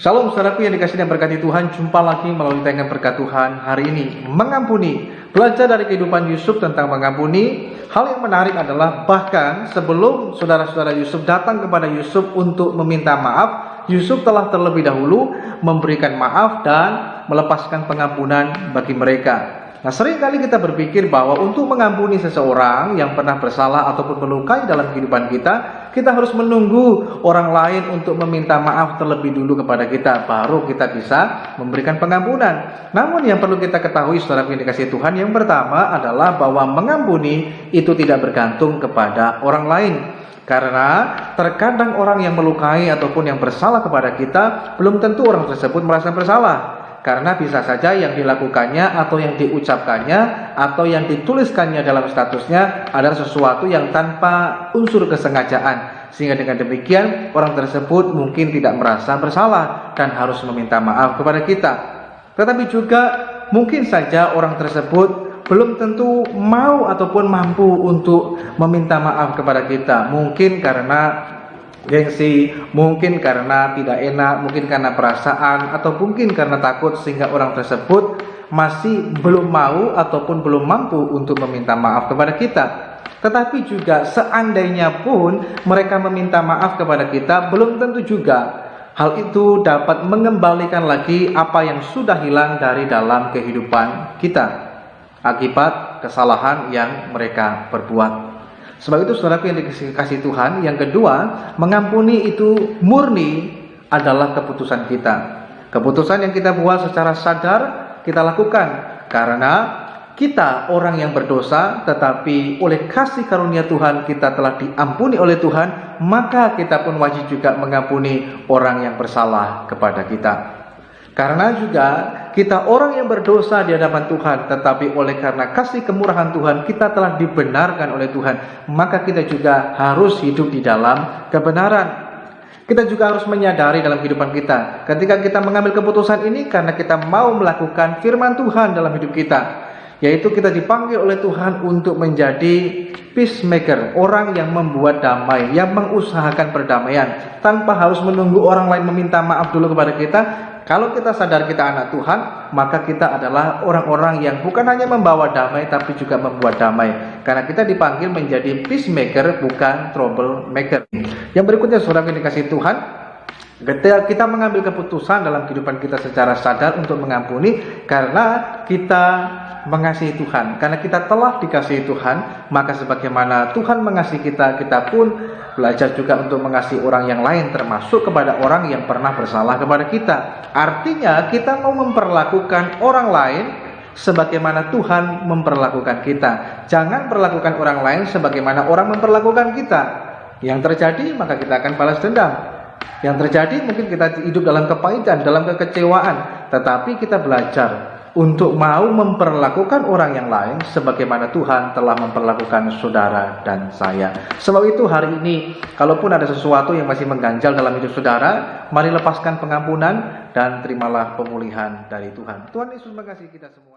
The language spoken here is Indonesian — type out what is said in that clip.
Shalom saudaraku yang dikasihi dan berkati Tuhan, jumpa lagi melalui tayangan berkat Tuhan hari ini. Mengampuni, belajar dari kehidupan Yusuf tentang mengampuni. Hal yang menarik adalah bahkan sebelum saudara-saudara Yusuf datang kepada Yusuf untuk meminta maaf, Yusuf telah terlebih dahulu memberikan maaf dan melepaskan pengampunan bagi mereka. Nah, seringkali kita berpikir bahwa untuk mengampuni seseorang yang pernah bersalah ataupun melukai dalam kehidupan kita harus menunggu orang lain untuk meminta maaf terlebih dulu kepada kita, baru kita bisa memberikan pengampunan. Namun yang perlu kita ketahui, saudara yang dikasihi Tuhan, yang pertama adalah bahwa mengampuni itu tidak bergantung kepada orang lain. Karena terkadang orang yang melukai ataupun yang bersalah kepada kita, belum tentu orang tersebut merasa bersalah. Karena bisa saja yang dilakukannya atau yang diucapkannya atau yang dituliskannya dalam statusnya adalah sesuatu yang tanpa unsur kesengajaan. Sehingga dengan demikian orang tersebut mungkin tidak merasa bersalah dan harus meminta maaf kepada kita. Tetapi juga mungkin saja orang tersebut belum tentu mau ataupun mampu untuk meminta maaf kepada kita. Mungkin karena gengsi, mungkin karena tidak enak, mungkin karena perasaan, atau mungkin karena takut sehingga orang tersebut masih belum mau ataupun belum mampu untuk meminta maaf kepada kita. Tetapi juga seandainya pun mereka meminta maaf kepada kita, belum tentu juga hal itu dapat mengembalikan lagi apa yang sudah hilang dari dalam kehidupan kita akibat kesalahan yang mereka perbuat. Sebab itu saudaraku yang dikasihi Tuhan, yang kedua, mengampuni itu murni adalah keputusan kita. Keputusan yang kita buat secara sadar kita lakukan. Karena kita orang yang berdosa, tetapi oleh kasih karunia Tuhan kita telah diampuni oleh Tuhan, maka kita pun wajib juga mengampuni orang yang bersalah kepada kita. Karena juga kita orang yang berdosa di hadapan Tuhan, tetapi oleh karena kasih kemurahan Tuhan kita telah dibenarkan oleh Tuhan, maka kita juga harus hidup di dalam kebenaran. Kita juga harus menyadari dalam kehidupan kita, ketika kita mengambil keputusan ini karena kita mau melakukan firman Tuhan dalam hidup kita, yaitu kita dipanggil oleh Tuhan untuk menjadi peacemaker, orang yang membuat damai, yang mengusahakan perdamaian tanpa harus menunggu orang lain meminta maaf dulu kepada kita. Kalau kita sadar kita anak Tuhan, maka kita adalah orang-orang yang bukan hanya membawa damai, tapi juga membuat damai. Karena kita dipanggil menjadi peacemaker, bukan troublemaker. Yang berikutnya, saudara yang dikasihi Tuhan, ketika kita mengambil keputusan dalam kehidupan kita secara sadar untuk mengampuni, karena kita mengasihi Tuhan, karena kita telah dikasihi Tuhan, maka sebagaimana Tuhan mengasihi kita, kita pun belajar juga untuk mengasihi orang yang lain, termasuk kepada orang yang pernah bersalah kepada kita. Artinya kita mau memperlakukan orang lain sebagaimana Tuhan memperlakukan kita. Jangan perlakukan orang lain sebagaimana orang memperlakukan kita. Yang terjadi maka kita akan balas dendam. Yang terjadi mungkin kita hidup dalam kepahitan, dalam kekecewaan. Tetapi kita belajar untuk mau memperlakukan orang yang lain sebagaimana Tuhan telah memperlakukan saudara dan saya. Sebab itu hari ini, kalaupun ada sesuatu yang masih mengganjal dalam hidup saudara, mari lepaskan pengampunan dan terimalah pemulihan dari Tuhan. Tuhan Yesus mengasihi kita semua.